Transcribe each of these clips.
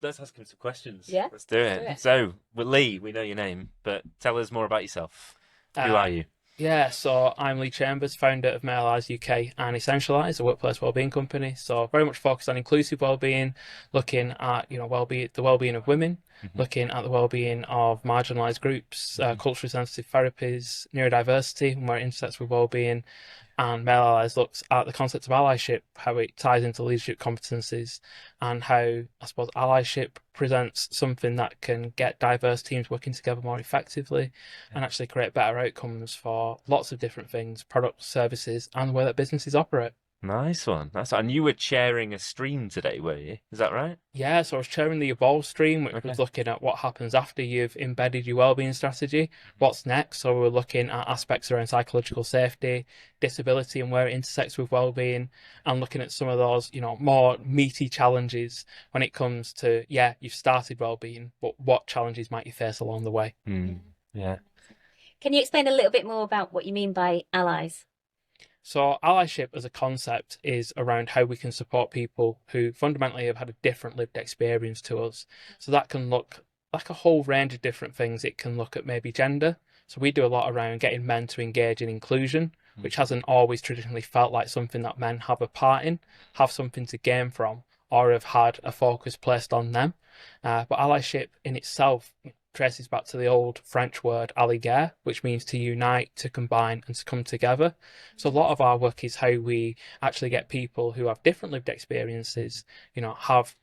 let's ask him some questions. Yeah, Let's do let's do it. it. So, well, Lee, we know your name, but tell us more about yourself. Who Uh, are you? yeah, so I'm Lee Chambers, founder of Essentialise UK and Essentialise, a workplace wellbeing company. So very much focused on inclusive wellbeing, looking at wellbeing, the wellbeing of women, Hmm. looking at the wellbeing of marginalised groups, Hmm. culturally sensitive therapies, neurodiversity, and where it intersects with wellbeing, and Male Allies looks at the concept of allyship, how it ties into leadership competencies, and how I suppose allyship presents something that can get diverse teams working together more effectively Yeah. and actually create better outcomes for lots of different things, products, services, and the way that businesses operate. Nice one. And you were chairing a stream today, were you? Is that right? Yeah, so I was chairing the Evolve stream, which was Okay. looking at what happens after you've embedded your wellbeing strategy. What's next? So we're looking at aspects around psychological safety, disability, and where it intersects with wellbeing, and looking at some of those, more meaty challenges when it comes to, yeah, you've started wellbeing, but what challenges might you face along the way? Mm. Yeah. Can you explain a little bit more about what you mean by allies? So, allyship as a concept is around how we can support people who fundamentally have had a different lived experience to us. So, that can look like a whole range of different things. It can look at maybe gender. So, we do a lot around getting men to engage in inclusion, which hasn't always traditionally felt like something that men have a part in, have something to gain from, or have had a focus placed on them. But allyship in itself traces back to the old French word alliger, which means to unite, to combine, and to come together. So a lot of our work is how we actually get people who have different lived experiences, have,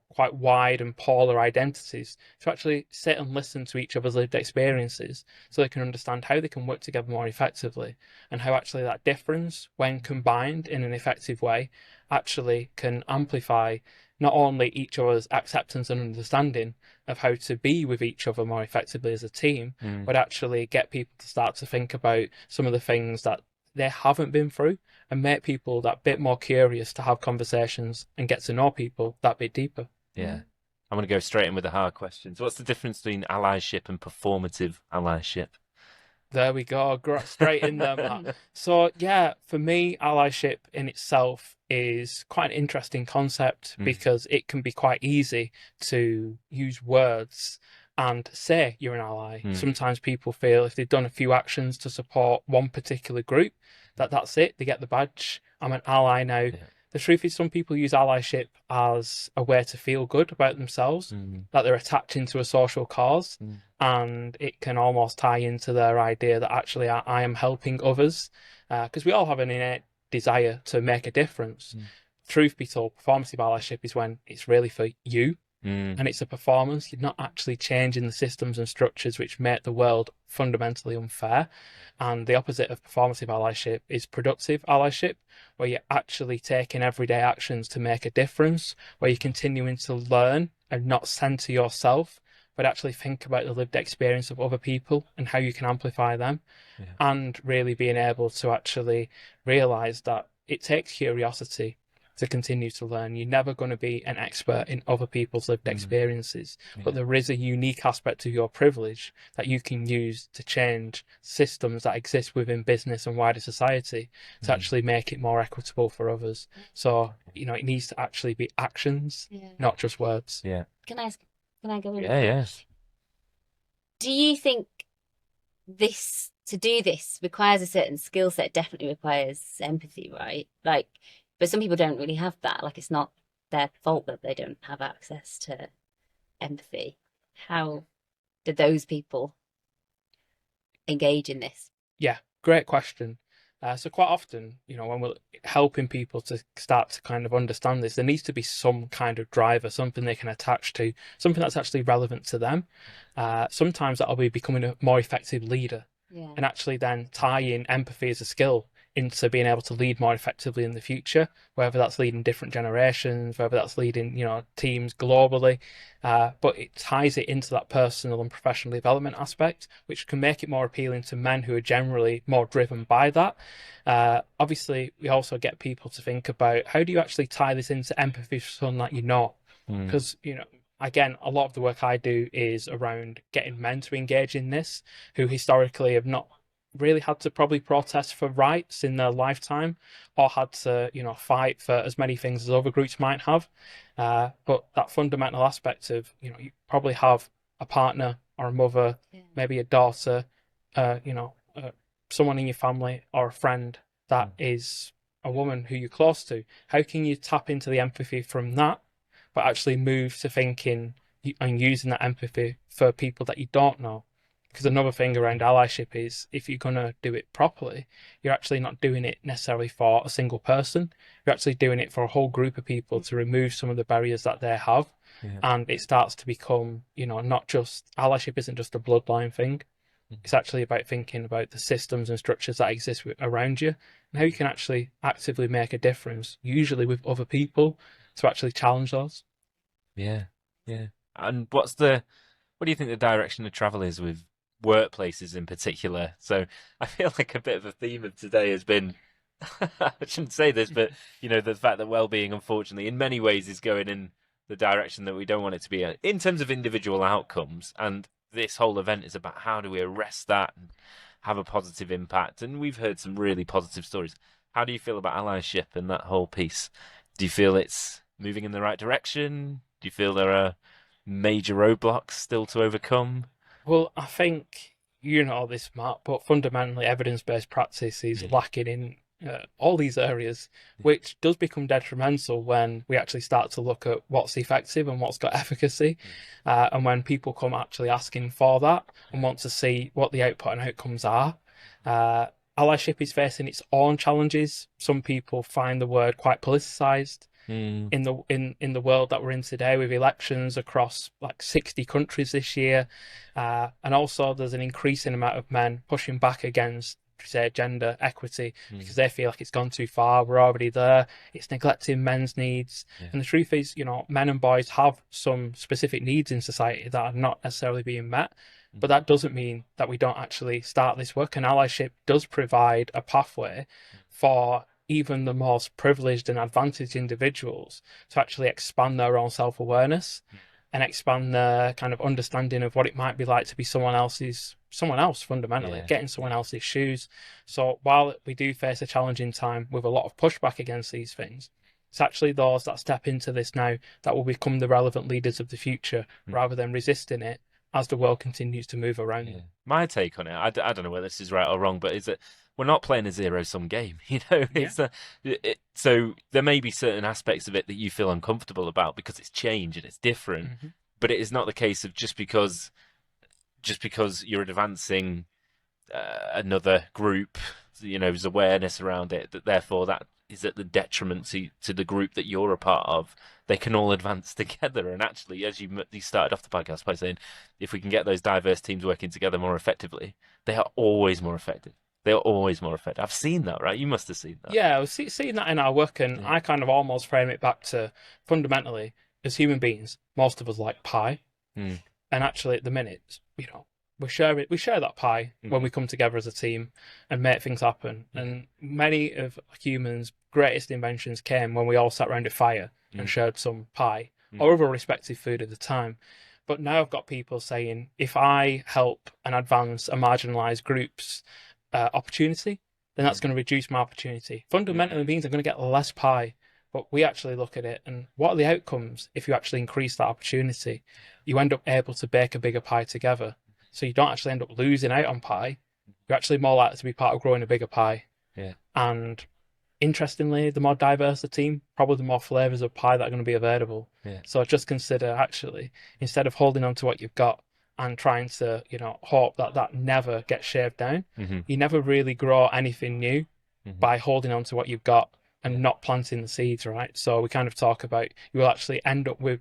quite wide and polar identities to actually sit and listen to each other's lived experiences so they can understand how they can work together more effectively and how actually that difference, when combined in an effective way, actually can amplify not only each other's acceptance and understanding of how to be with each other more effectively as a team, Mm. but actually get people to start to think about some of the things that they haven't been through and make people that bit more curious to have conversations and get to know people that bit deeper. Yeah. I'm going to go straight in with the hard questions. What's the difference between allyship and performative allyship? There we go, straight in there, Matt. So, yeah, for me, allyship in itself is quite an interesting concept Mm. because it can be quite easy to use words and say you're an ally. Mm. Sometimes people feel if they've done a few actions to support one particular group, that's it, they get the badge. I'm an ally now. Yeah. The truth is, some people use allyship as a way to feel good about themselves, Mm. that they're attaching to a social cause, Mm. and it can almost tie into their idea that actually I am helping others, because we all have an innate desire to make a difference. Mm. Truth be told, performative allyship is when it's really for you Mm. and it's a performance. You're not actually changing the systems and structures which make the world fundamentally unfair. And the opposite of performative allyship is productive allyship, where you're actually taking everyday actions to make a difference, where you're continuing to learn and not center yourself, but actually think about the lived experience of other people and how you can amplify them, Yeah. and really being able to actually realize that it takes curiosity to continue to learn. You're never going to be an expert in other people's lived experiences, but there is a unique aspect of your privilege that you can use to change systems that exist within business and wider society to actually make it more equitable for others. So, it needs to actually be actions, Yeah. not just words. Yeah. Can I ask, can I go in? Yeah, yes. Do you think to do this requires a certain skill set? Definitely requires empathy, right? But some people don't really have that. Like, it's not their fault that they don't have access to empathy. How do those people engage in this? Yeah, great question. So quite often, when we're helping people to start to kind of understand this, there needs to be some kind of driver, something they can attach to, something that's actually relevant to them. Sometimes that'll be becoming a more effective leader, Yeah. and actually then tying empathy as a skill into being able to lead more effectively in the future, whether that's leading different generations, whether that's leading, teams globally. But it ties it into that personal and professional development aspect, which can make it more appealing to men who are generally more driven by that. Obviously, we also get people to think about how do you actually tie this into empathy for someone that you know? Mm. Because, again, a lot of the work I do is around getting men to engage in this who historically have not really had to probably protest for rights in their lifetime, or had to, fight for as many things as other groups might have. But that fundamental aspect of, you probably have a partner or a mother, maybe a daughter, someone in your family or a friend that is a woman who you're close to. How can you tap into the empathy from that, but actually move to thinking and using that empathy for people that you don't know? Because another thing around allyship is, if you're going to do it properly, you're actually not doing it necessarily for a single person. You're actually doing it for a whole group of people to remove some of the barriers that they have. Yeah. And it starts to become, not just, allyship isn't just a bloodline thing. It's actually about thinking about the systems and structures that exist around you, and how you can actually actively make a difference, usually with other people, to actually challenge those. Yeah. And what do you think the direction of travel is with workplaces in particular? So I feel like a bit of a theme of today has been, I shouldn't say this, but the fact that well-being, unfortunately, in many ways is going in the direction that we don't want it to be in terms of individual outcomes. And this whole event is about how do we arrest that and have a positive impact. And we've heard some really positive stories. How do you feel about allyship and that whole piece? Do you feel it's moving in the right direction? Do you feel there are major roadblocks still to overcome? Well, I think you know this, Matt, but fundamentally evidence-based practice is lacking in all these areas, which does become detrimental when we actually start to look at what's effective and what's got efficacy. And when people come actually asking for that and want to see what the output and outcomes are. Allyship is facing its own challenges. Some people find the word quite politicized. In the world that we're in today, with elections across like 60 countries this year, and also there's an increasing amount of men pushing back against, say, gender equity because they feel like it's gone too far. We're already there. It's neglecting men's needs. And the truth is, men and boys have some specific needs in society that are not necessarily being met. But that doesn't mean that we don't actually start this work. And allyship does provide a pathway for even the most privileged and advantaged individuals to actually expand their own self-awareness and expand their kind of understanding of what it might be like to be someone else fundamentally, getting someone else's shoes. So while we do face a challenging time with a lot of pushback against these things, it's actually those that step into this now that will become the relevant leaders of the future rather than resisting it as the world continues to move around them. My take on it, I don't know whether this is right or wrong, but is that we're not playing a zero-sum game, It's so there may be certain aspects of it that you feel uncomfortable about because it's change and it's different, but it is not the case of just because you're advancing another group, there's awareness around it, that therefore that is at the detriment to the group that you're a part of. They can all advance together. And actually, as you started off the podcast by saying, if we can get those diverse teams working together more effectively, they are always more effective. They're always more effective. I've seen that, right? You must have seen that. Yeah, I've seen that in our work, and I kind of almost frame it back to, fundamentally, as human beings, most of us like pie. And actually, at the minute, we share that pie when we come together as a team and make things happen. And many of humans' greatest inventions came when we all sat around a fire and shared some pie or other respective food at the time. But now I've got people saying, if I help and advance a marginalised group's opportunity, then that's going to reduce my opportunity. Fundamentally means I'm going to get less pie. But we actually look at it and what are the outcomes if you actually increase that opportunity? You end up able to bake a bigger pie together. So you don't actually end up losing out on pie. You're actually more likely to be part of growing a bigger pie. And interestingly, the more diverse the team, probably the more flavours of pie that are going to be available. So just consider, actually, instead of holding on to what you've got and trying to, hope that never gets shaved down, you never really grow anything new by holding on to what you've got and not planting the seeds, right? So we kind of talk about, you will actually end up with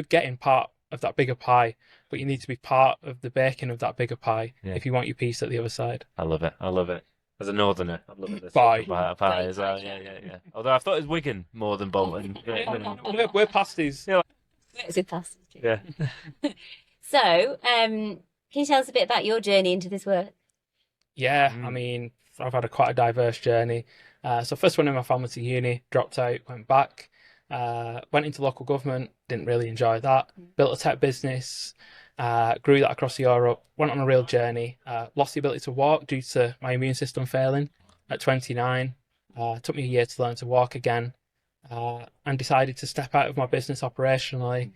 getting part of that bigger pie, but you need to be part of the baking of that bigger pie if you want your piece at the other side. I love it. As a northerner, I'm loving this Pie as well. Yeah. Although I thought it was Wigan more than Bolton. We're pasties. It's in pasties too. Yeah. So, can you tell us a bit about your journey into this work? Yeah, I mean, I've had quite a diverse journey. So first went in my family to uni, dropped out, went back, went into local government, didn't really enjoy that, built a tech business, grew that across Europe, went on a real journey, lost the ability to walk due to my immune system failing at 29. Took me a year to learn to walk again, and decided to step out of my business operationally.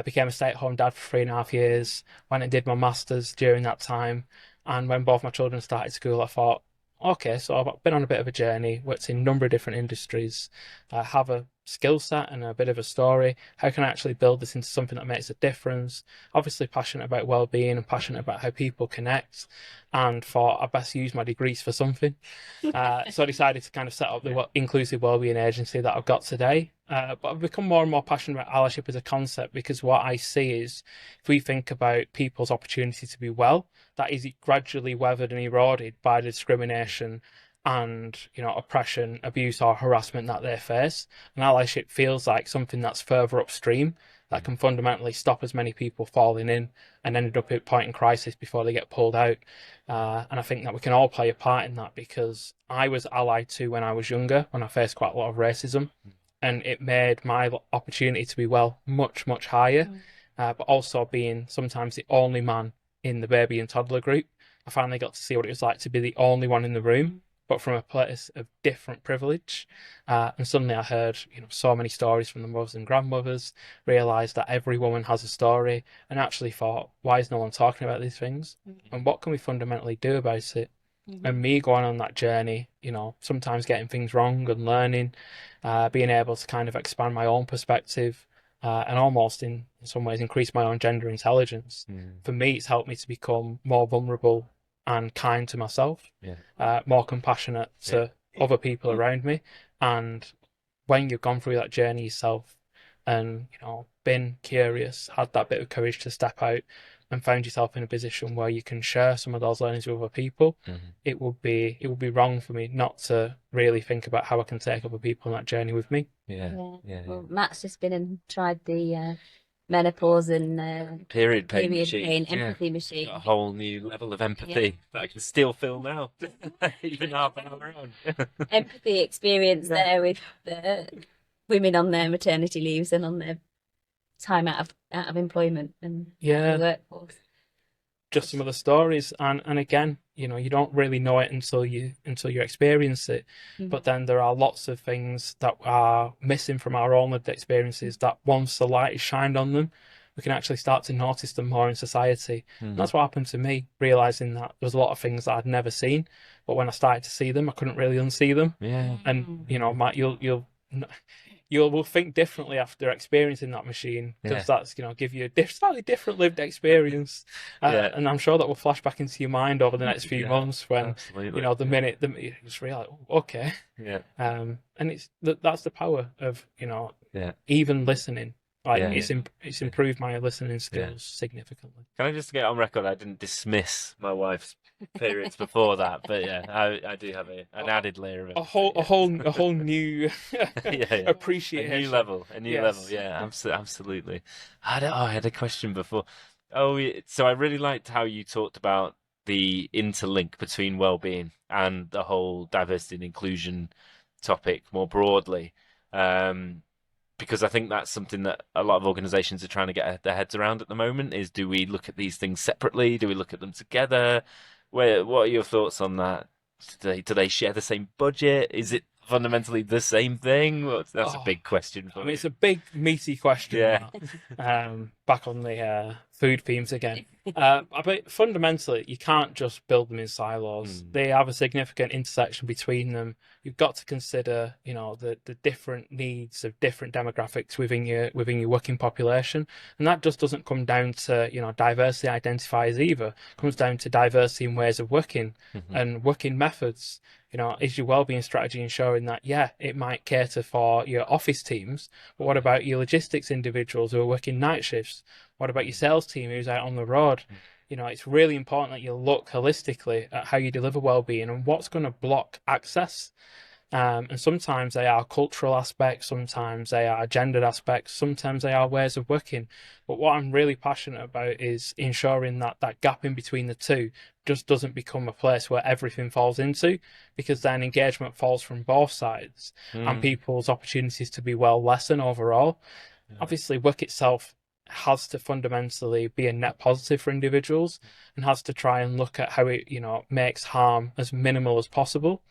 Became a stay-at-home dad for 3.5 years, went and did my master's during that time. And when both my children started school, I thought, okay, so I've been on a bit of a journey, worked in a number of different industries, have a skill set and a bit of a story. How can I actually build this into something that makes a difference? Obviously passionate about well-being and passionate about how people connect, and thought I best use my degrees for something. So I decided to kind of set up the inclusive wellbeing agency that I've got today. But I've become more and more passionate about allyship as a concept, because what I see is, if we think about people's opportunity to be well, that is gradually weathered and eroded by the discrimination and, oppression, abuse or harassment that they face. And allyship feels like something that's further upstream that can fundamentally stop as many people falling in and ended up at a point in crisis before they get pulled out. And I think that we can all play a part in that, because I was allied to when I was younger, when I faced quite a lot of racism, and it made my opportunity to be well much, much higher. But also being sometimes the only man in the baby and toddler group, I finally got to see what it was like to be the only one in the room, but from a place of different privilege. And suddenly I heard, so many stories from the mothers and grandmothers, realised that every woman has a story, and actually thought, why is no one talking about these things? And what can we fundamentally do about it? And me going on that journey, sometimes getting things wrong and learning, being able to kind of expand my own perspective, and almost in some ways increase my own gender intelligence. For me, it's helped me to become more vulnerable and kind to myself, more compassionate to other people around me. And when you've gone through that journey yourself and, been curious, had that bit of courage to step out and found yourself in a position where you can share some of those learnings with other people, it would be wrong for me not to really think about how I can take other people on that journey with me. Well, Matt's just been and tried the menopause and period pain period machine. pain empathy machine. Got a whole new level of empathy that I can still feel now, even half an hour on. Empathy experience there with the women on their maternity leaves and on their time out of employment and the workforce. Just some of the stories, and again, you don't really know it until you experience it. But then there are lots of things that are missing from our own lived experiences that once the light is shined on them, we can actually start to notice them more in society. And that's what happened to me, realizing that there's a lot of things that I'd never seen, but when I started to see them, I couldn't really unsee them. And Matt, you will think differently after experiencing that machine, because that's give you a slightly different lived experience, and I'm sure that will flash back into your mind over the next few months when the minute you just realize, okay, and that's the power of even listening. It's improved my listening skills significantly. Can I just get on record? I didn't dismiss my wife's periods before that, but I do have an added layer of a whole new appreciation, a new level. Yeah, absolutely. I had a question before. So I really liked how you talked about the interlink between well-being and the whole diversity and inclusion topic more broadly. Because I think that's something that a lot of organizations are trying to get their heads around at the moment, is, do we look at these things separately? Do we look at them together? What are your thoughts on that? Do they share the same budget? Is it fundamentally the same thing? That's a big question for me. It's a big, meaty question. Back on the food themes again. But fundamentally, you can't just build them in silos. They have a significant intersection between them. You've got to consider, the different needs of different demographics within your working population, and that just doesn't come down to diversity identifiers either. It comes down to diversity in ways of working and working methods. Is your wellbeing strategy ensuring that, it might cater for your office teams, but what about your logistics individuals who are working night shifts? What about your sales team who's out on the road? It's really important that you look holistically at how you deliver wellbeing and what's going to block access. And sometimes they are cultural aspects, sometimes they are gendered aspects, sometimes they are ways of working. But what I'm really passionate about is ensuring that that gap in between the two just doesn't become a place where everything falls into, because then engagement falls from both sides and people's opportunities to be well lessen overall. Obviously, work itself has to fundamentally be a net positive for individuals, and has to try and look at how it, makes harm as minimal as possible.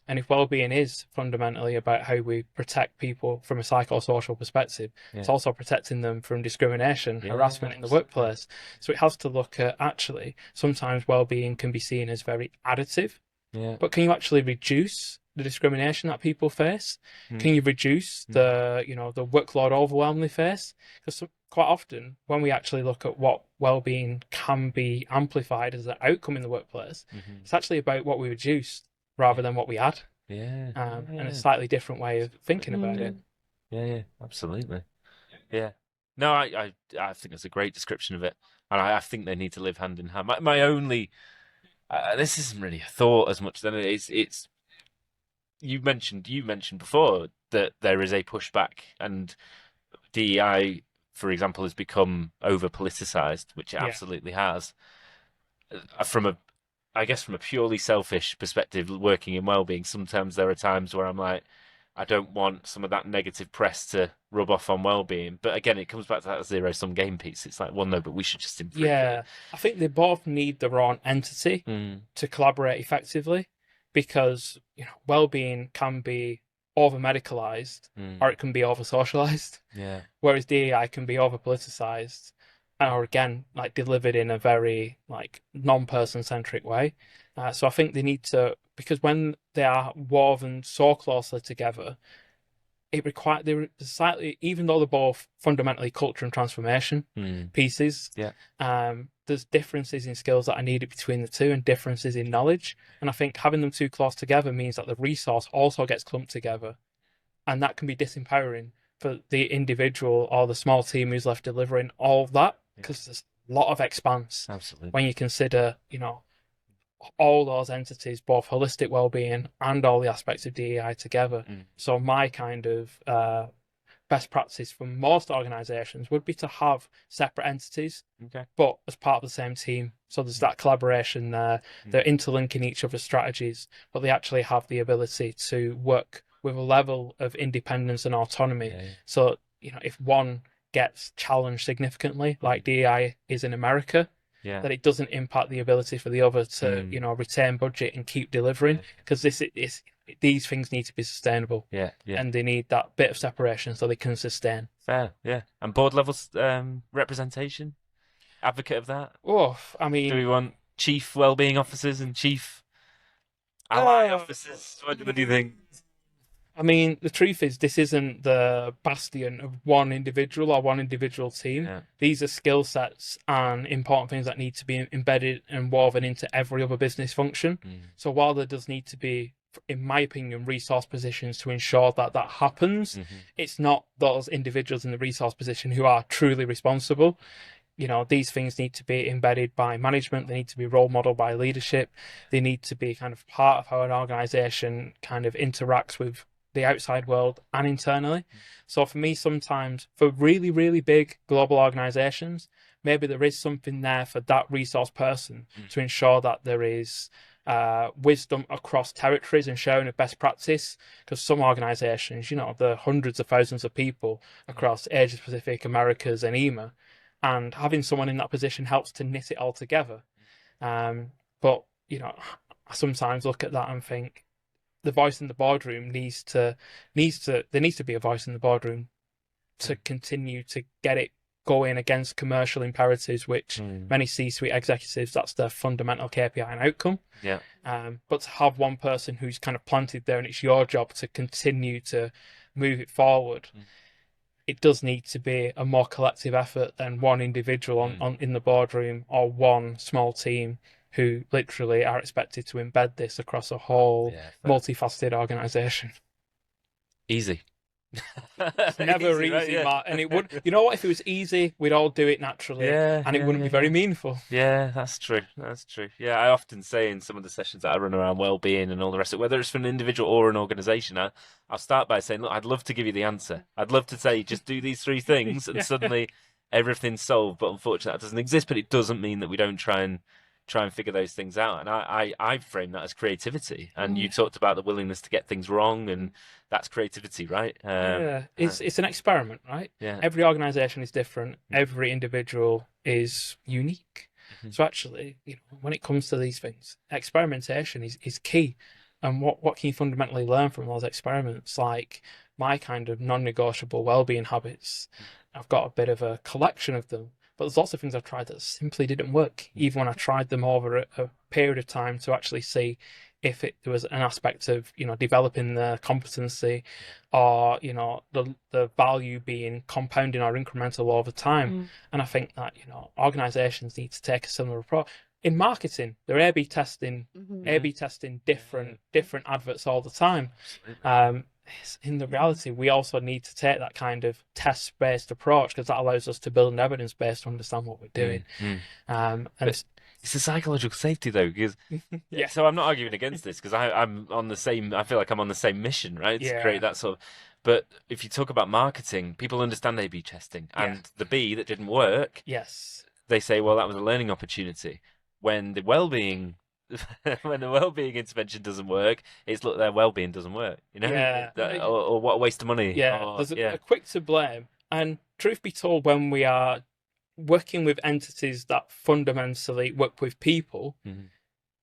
And if well-being is fundamentally about how we protect people from a psychosocial perspective, it's also protecting them from discrimination, harassment in the workplace. So it has to look at, actually, sometimes well-being can be seen as very additive, but can you actually reduce the discrimination that people face? Can you reduce the workload overwhelm they face? Because quite often, when we actually look at what well-being can be amplified as an outcome in the workplace, it's actually about what we reduced rather than what we add. And a slightly different way of thinking about it. Yeah, absolutely. Yeah. No, I think that's a great description of it, and I think they need to live hand in hand. My only this isn't really a thought as much as it's you mentioned before that there is a pushback, and DEI, for example, has become over politicized, which it absolutely has. I guess from a purely selfish perspective, working in wellbeing, sometimes there are times where I'm like, I don't want some of that negative press to rub off on wellbeing. But again, it comes back to that zero-sum game piece. It's like, well, no, but we should just improve it. I think they both need their own entity to collaborate effectively, because wellbeing can be over medicalized or it can be over socialized. Whereas DEI can be over politicized, or again, like delivered in a very like non-person centric way. So I think they need to, because when they are woven so closely together, they're slightly, even though they're both fundamentally culture and transformation pieces, there's differences in skills that are needed between the two, and differences in knowledge. And I think having them too close together means that the resource also gets clumped together, and that can be disempowering for the individual or the small team who's left delivering all of that, because there's a lot of expanse. Absolutely. When you consider, all those entities, both holistic well-being and all the aspects of DEI together. So my kind of best practice for most organisations would be to have separate entities, but as part of the same team. So there's that collaboration there. They're interlinking each other's strategies, but they actually have the ability to work with a level of independence and autonomy. So, if one gets challenged significantly, like DEI is in America, that it doesn't impact the ability for the other to, retain budget and keep delivering, because these things need to be sustainable. And they need that bit of separation so they can sustain. Fair, And board level representation, advocate of that? I mean, do we want chief wellbeing officers and chief ally officers? What do you think? I mean, the truth is, this isn't the bastion of one individual or one individual team. These are skill sets and important things that need to be embedded and woven into every other business function. So while there does need to be, in my opinion, resource positions to ensure that that happens, it's not those individuals in the resource position who are truly responsible. These things need to be embedded by management. They need to be role modeled by leadership. They need to be kind of part of how an organization kind of interacts with the outside world and internally. So for me, sometimes for really, really big global organizations, maybe there is something there for that resource person to ensure that there is wisdom across territories and sharing of best practice. Because some organizations, there are hundreds of thousands of people across Asia Pacific, Americas, and EMEA, and having someone in that position helps to knit it all together. But I sometimes look at that and think, the voice in the boardroom needs to be a voice in the boardroom to continue to get it going against commercial imperatives, which many C-suite executives, that's their fundamental KPI and outcome. But to have one person who's kind of planted there and it's your job to continue to move it forward, it does need to be a more collective effort than one individual in the boardroom or one small team who literally are expected to embed this across a whole multifaceted organisation. Easy. It's never easy, right? Matt. And it would, if it was easy, we'd all do it naturally, and it wouldn't be very meaningful. Yeah, that's true. Yeah, I often say in some of the sessions that I run around well-being and all the rest of it, whether it's for an individual or an organisation, I'll start by saying, look, I'd love to give you the answer. I'd love to say, just do these 3 things, and suddenly everything's solved. But unfortunately, that doesn't exist. But it doesn't mean that we don't try and try and figure those things out. And I frame that as creativity. And you talked about the willingness to get things wrong, and that's creativity, right? It's an experiment, right? Yeah. Every organization is different. Every individual is unique. So actually, when it comes to these things, experimentation is key. And what can you fundamentally learn from those experiments? Like my kind of non-negotiable well-being habits, I've got a bit of a collection of them, but there's lots of things I've tried that simply didn't work, even when I tried them over a period of time to actually see if there was an aspect of developing the competency, or the value being compounding or incremental over time. And I think that organizations need to take a similar approach. In marketing, they're A/B testing, different adverts all the time. In the reality, we also need to take that kind of test-based approach, because that allows us to build an evidence base to understand what we're doing. And it's a psychological safety, though, because Yeah. So I'm not arguing against this, because I'm on the same. I feel like I'm on the same mission, right? To Yeah. create that sort of. But if you talk about marketing, people understand A/B testing, and the B that didn't work, yes, they say, well, that was a learning opportunity. When the well-being intervention doesn't work, it's look, their well-being doesn't work, Yeah. or what a waste of money. There's a quick to blame. And truth be told, when we are working with entities that fundamentally work with people,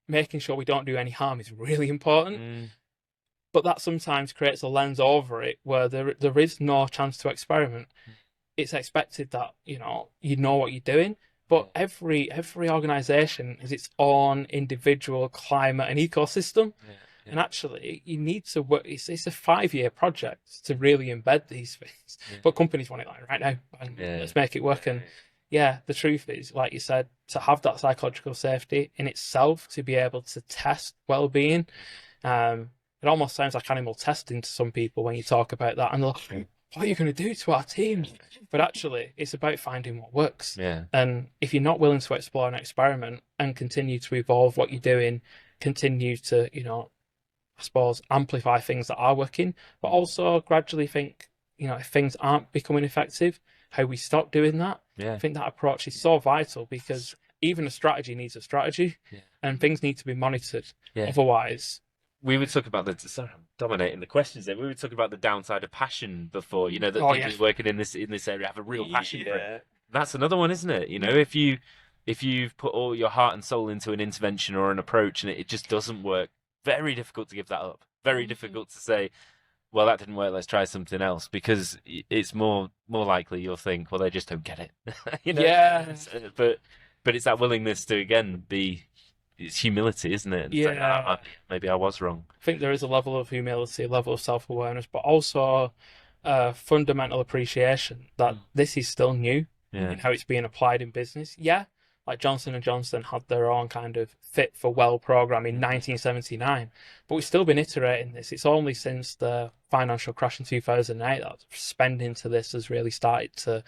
making sure we don't do any harm is really important. But that sometimes creates a lens over it where there is no chance to experiment. It's expected that you know what you're doing, but every organization has its own individual climate and ecosystem. And actually, you need to work. It's a 5-year project to really embed these things. But companies want it like right now, and let's make it work. And the truth is, like you said, to have that psychological safety in itself, to be able to test well-being, it almost sounds like animal testing to some people when you talk about that. And they're like, what are you going to do to our team? But actually, it's about finding what works. And if you're not willing to explore and experiment and continue to evolve what you're doing, continue to, I suppose, amplify things that are working, but also gradually think, if things aren't becoming effective, how we stop doing that. I think that approach is so vital, because even a strategy needs a strategy, and things need to be monitored. Otherwise, we would talk about sorry, I'm dominating the questions there. We were talking about the downside of passion before, that people working in this area have a real passion for it. That's another one, isn't it? If you've put all your heart and soul into an intervention or an approach and it just doesn't work, very difficult to give that up. Very difficult to say, well, that didn't work, let's try something else, because it's more likely you'll think, well, they just don't get it. But it's that willingness to, again, it's humility, isn't it? Like, maybe I was wrong. I think there is a level of humility, a level of self-awareness, but also a fundamental appreciation that this is still new in how it's being applied in business. Like Johnson & Johnson had their own kind of Fit for Well program in 1979, but we've still been iterating this. It's only since the financial crash in 2008 that spending to this has really started to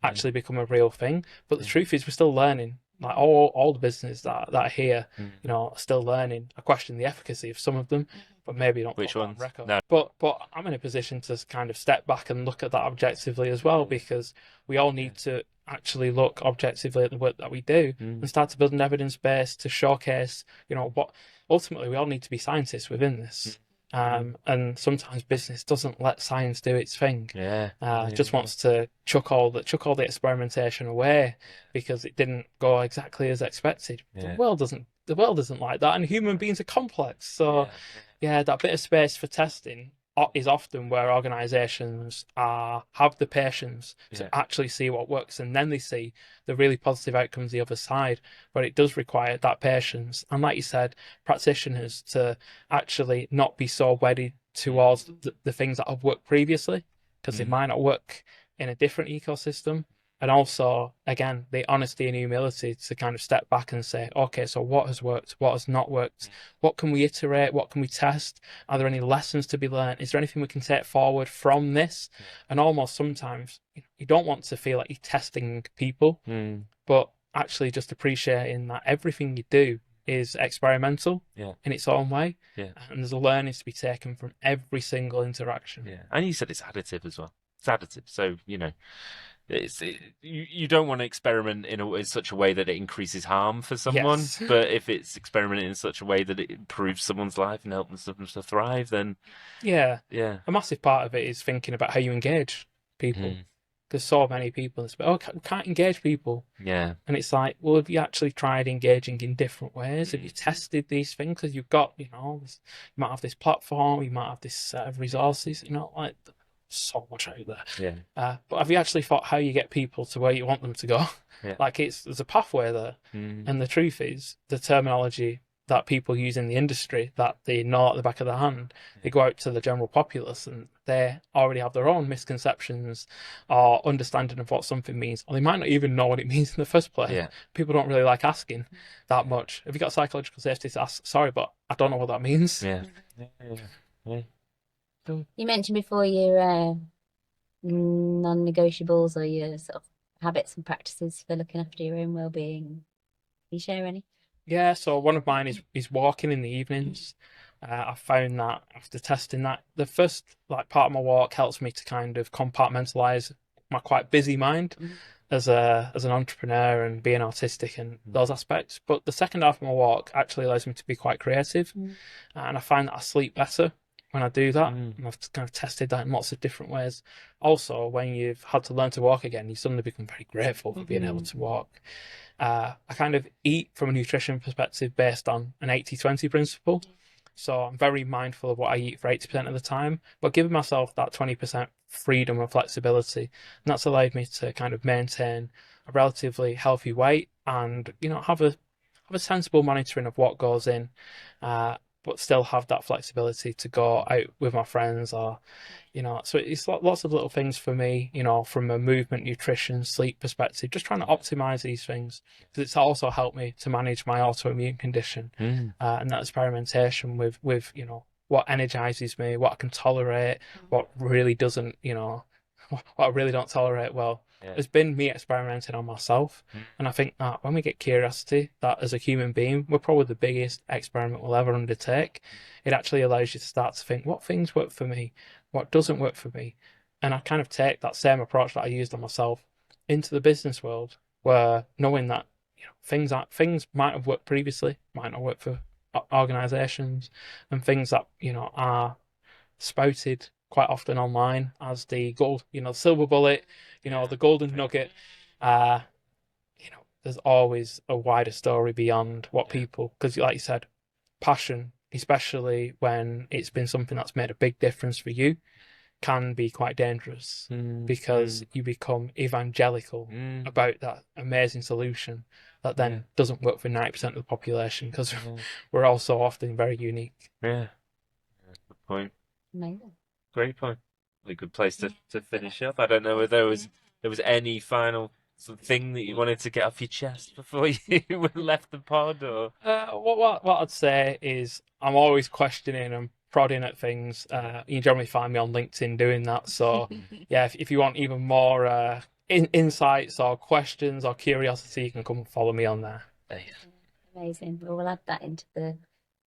actually become a real thing. But the truth is, we're still learning. Like all the businesses that are here, are still learning. I question the efficacy of some of them, but maybe not. Which ones? No. But I'm in a position to kind of step back and look at that objectively as well, because we all need to actually look objectively at the work that we do and start to build an evidence base to showcase, what ultimately we all need to be scientists within this. And sometimes business doesn't let science do its thing. Just wants to chuck all the experimentation away because it didn't go exactly as expected. The world isn't like that, and human beings are complex. So that bit of space for testing is often where organizations have the patience to actually see what works, and then they see the really positive outcomes the other side. But it does require that patience, and like you said, practitioners to actually not be so wedded towards the things that have worked previously, because they might not work in a different ecosystem. And also, again, the honesty and humility to kind of step back and say, okay, so what has worked? What has not worked? What can we iterate? What can we test? Are there any lessons to be learned? Is there anything we can take forward from this? And almost sometimes you don't want to feel like you're testing people, but actually just appreciating that everything you do is experimental in its own way. And there's a learning to be taken from every single interaction. And you said it's additive as well. It's additive. So, you don't want to experiment in such a way that it increases harm for someone, Yes. but if it's experimenting in such a way that it improves someone's life and helps them to thrive, then Yeah. yeah. A massive part of it is thinking about how you engage people. Mm. There's so many people that say, oh, we can't engage people. Yeah. And it's like, well, have you actually tried engaging in different ways? Have you tested these things? Because you've got, you might have this platform, you might have this set of resources, like so much out there. Yeah. But have you actually thought how you get people to where you want them to go? Yeah. Like there's a pathway there. And the truth is, the terminology that people use in the industry that they know at the back of their hand, they go out to the general populace and they already have their own misconceptions or understanding of what something means, or they might not even know what it means in the first place. Yeah. People don't really like asking that much. Have you got psychological safety to ask? Sorry, but I don't know what that means. Yeah. Yeah. You mentioned before your non-negotiables or your sort of habits and practices for looking after your own well-being. Can you share any? Yeah, so one of mine is walking in the evenings. I found that after testing that, the first part of my walk helps me to kind of compartmentalize my quite busy mind as an entrepreneur and being artistic and those aspects. But the second half of my walk actually allows me to be quite creative, and I find that I sleep better when I do that. And I've kind of tested that in lots of different ways. Also, when you've had to learn to walk again, you suddenly become very grateful for being able to walk. I kind of eat from a nutrition perspective based on an 80-20 principle. So I'm very mindful of what I eat for 80% of the time, but giving myself that 20% freedom and flexibility. And that's allowed me to kind of maintain a relatively healthy weight and, have a sensible monitoring of what goes in, but still have that flexibility to go out with my friends or, so it's lots of little things for me, from a movement, nutrition, sleep perspective, just trying to optimize these things because it's also helped me to manage my autoimmune condition and that experimentation with, what energizes me, what I can tolerate, what really doesn't, what I really don't tolerate well. It's been me experimenting on myself. And I think that when we get curiosity, that as a human being, we're probably the biggest experiment we'll ever undertake. It actually allows you to start to think, what things work for me? What doesn't work for me? And I kind of take that same approach that I used on myself into the business world, where knowing that things might have worked previously, might not work for organizations, and things that are spouted quite often online as the gold, silver bullet, the golden nugget. There's always a wider story beyond what people, because like you said, passion, especially when it's been something that's made a big difference for you, can be quite dangerous because you become evangelical about that amazing solution that then doesn't work for 90% of the population because we're all so often very unique. Yeah. Good point. Amazing. Great point. A good place to finish up. I don't know if there was any final thing that you wanted to get off your chest before you left the pod, or what I'd say is I'm always questioning and prodding at things. You generally find me on LinkedIn doing that. So yeah, if you want even more insights or questions or curiosity, you can come and follow me on there. Amazing. Well, we'll add that into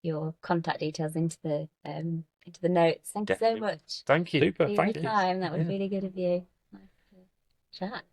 your contact details into the notes. Thank you so much. Thank you. Super. For Thank your you. time. That was really good of you. Nice to chat.